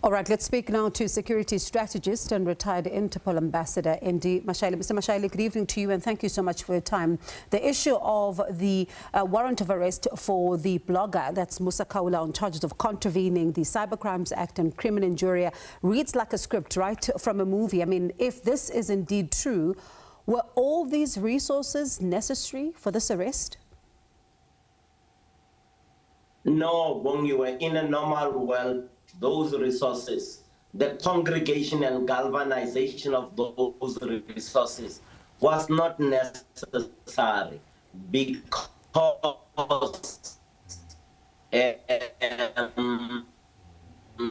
All right, let's speak now to security strategist and retired Interpol Ambassador Andy Mashaile. Mr. Mashaile, good evening to you and thank you so much for your time. The issue of the warrant of arrest for the blogger, that's Musa Kaula, on charges of contravening the Cybercrimes Act and criminal injuria reads like a script, right, from a movie. I mean, if this is indeed true, were all these resources necessary for this arrest? No, when you were in a normal world, those resources, the congregation and galvanization of those resources was not necessary because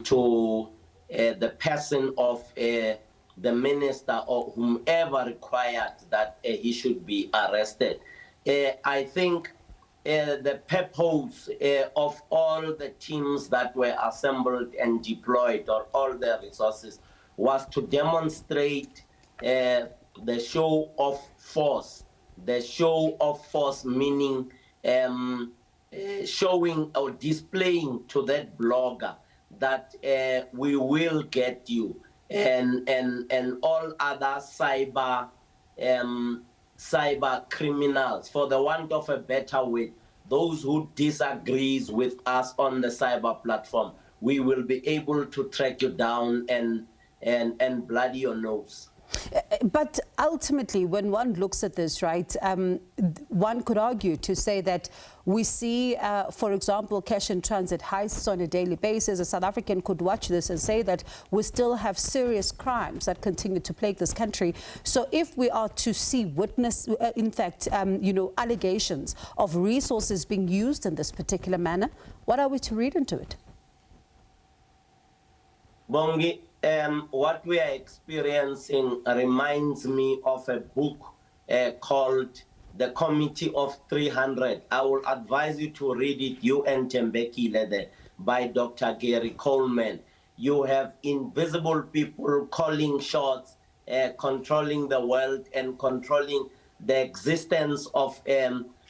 to the person of the minister or whomever required that he should be arrested. I think the purpose of all the teams that were assembled and deployed, or all the resources, was to demonstrate the show of force. The show of force meaning showing or displaying to that blogger that we will get you, and all other cyber criminals, for the want of a better way, those who disagrees with us on the cyber platform, we will be able to track you down and bloody your nose. But ultimately, when one looks at this, right, one could argue to say that we see, for example, cash in transit heists on a daily basis. A South African could watch this and say that we still have serious crimes that continue to plague this country. So if we are to see witness, in fact, allegations of resources being used in this particular manner, what are we to read into it? Bongi, what we are experiencing reminds me of a book called The Committee of 300. I will advise you to read it, you and Tembeki Lede, by Dr. Gary Coleman. You have invisible people calling shots, controlling the world and controlling the existence of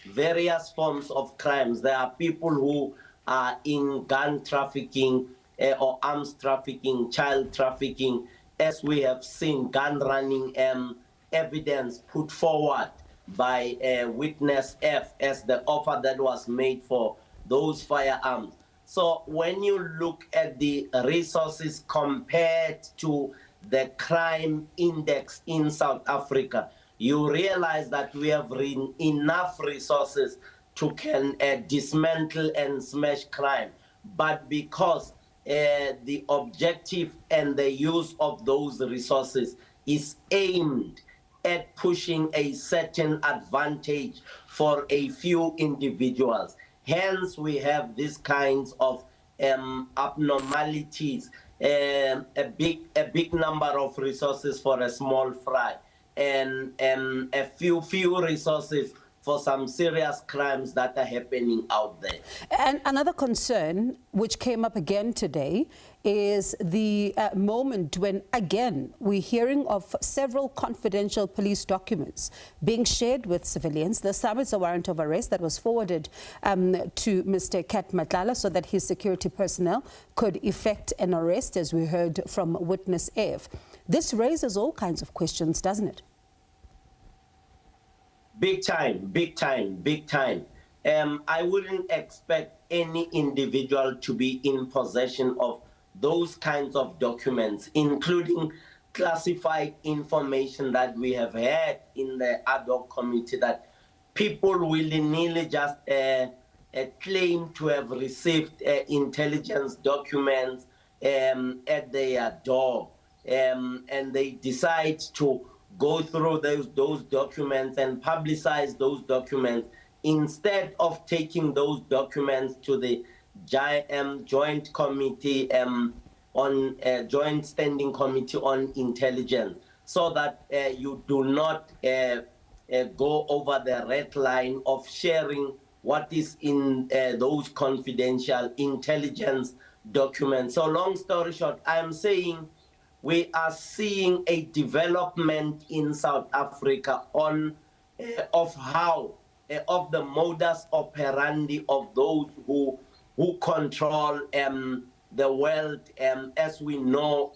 various forms of crimes. There are people who are in gun trafficking, or arms trafficking, child trafficking, as we have seen gun running evidence put forward by witness F as the offer that was made for those firearms. So when you look at the resources compared to the crime index in South Africa, you realize that we have enough resources to dismantle and smash crime. But because the objective and the use of those resources is aimed at pushing a certain advantage for a few individuals. Hence, we have these kinds of abnormalities, a big number of resources for a small fry, and a few resources for some serious crimes that are happening out there. And another concern which came up again today is the moment when, again, we're hearing of several confidential police documents being shared with civilians. The SABC warrant of arrest that was forwarded to Mr. Matlala so that his security personnel could effect an arrest, as we heard from witness F. This raises all kinds of questions, doesn't it? Big time, big time, big time. I wouldn't expect any individual to be in possession of those kinds of documents, including classified information that we have had in the ad hoc committee, that people willy-nilly just claim to have received intelligence documents at their door, and they decide to go through those documents and publicize those documents instead of taking those documents to the joint committee on joint standing committee on intelligence, so that you do not go over the red line of sharing what is in those confidential intelligence documents. So long story short, I'm saying we are seeing a development in South Africa of the modus operandi of those who control the world, as we know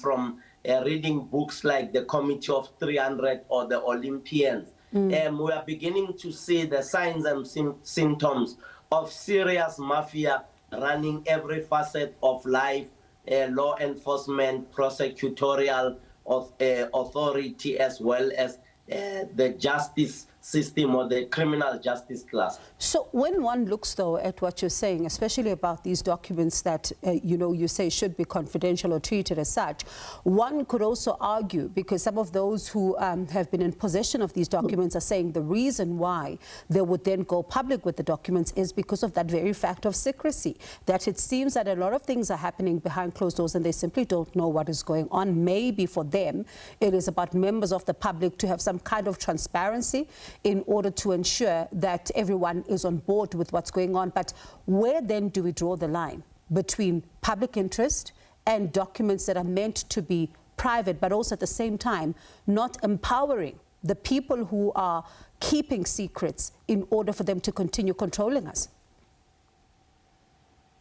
from reading books like the Committee of 300 or the Olympians. We are beginning to see the signs and symptoms of serious mafia running every facet of life, law enforcement, prosecutorial authority, as well as the justice system or the criminal justice class. So when one looks, though, at what you're saying, especially about these documents that, you say should be confidential or treated as such, one could also argue, because some of those who have been in possession of these documents are saying the reason why they would then go public with the documents is because of that very fact of secrecy, that it seems that a lot of things are happening behind closed doors and they simply don't know what is going on. Maybe for them, it is about members of the public to have some kind of transparency in order to ensure that everyone is on board with what's going on. But where then do we draw the line between public interest and documents that are meant to be private, but also at the same time not empowering the people who are keeping secrets in order for them to continue controlling us?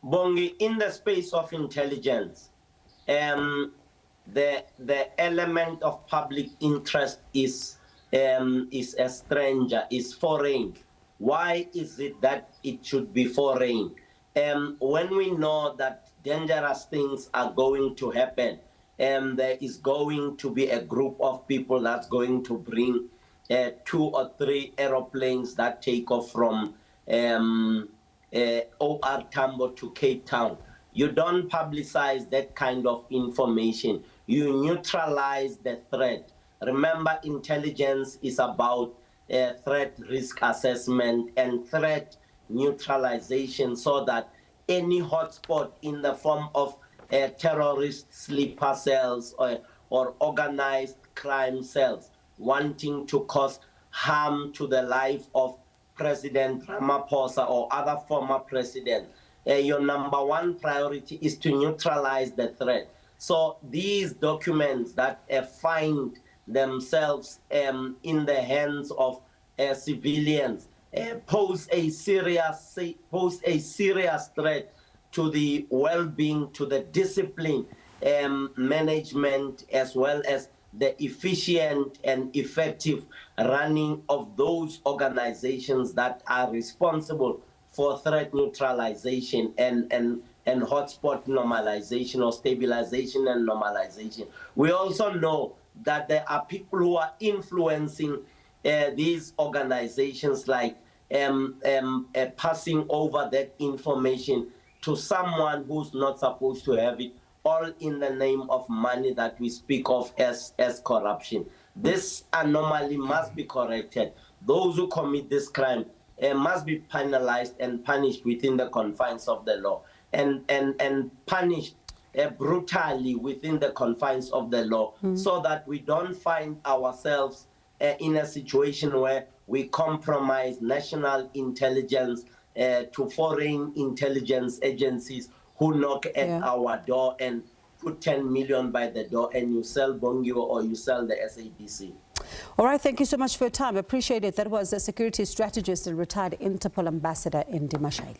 Bongi, in the space of intelligence, the element of public interest is a stranger, is foreign. Why is it that it should be foreign? When we know that dangerous things are going to happen, there is going to be a group of people that's going to bring 2 or 3 aeroplanes that take off from OR Tambo to Cape Town. You don't publicize that kind of information. You neutralize the threat. Remember, intelligence is about threat risk assessment and threat neutralization, so that any hotspot in the form of terrorist sleeper cells or organized crime cells wanting to cause harm to the life of President Ramaphosa or other former presidents, your number 1 priority is to neutralize the threat. So these documents that find themselves in the hands of civilians pose a serious threat to the well-being, to the discipline, management, as well as the efficient and effective running of those organizations that are responsible for threat neutralization and hotspot normalization or stabilization and normalization. We also know that there are people who are influencing these organizations, like passing over that information to someone who's not supposed to have it, all in the name of money that we speak of as corruption. This anomaly must be corrected. Those who commit this crime must be penalized and punished within the confines of the law, and punished brutally within the confines of the law, so that we don't find ourselves in a situation where we compromise national intelligence to foreign intelligence agencies who knock at our door and put 10 million by the door, and you sell Bongio or you sell the SABC. All right, thank you so much for your time. I appreciate it. That was a security strategist and retired Interpol Ambassador Andy Mashaile.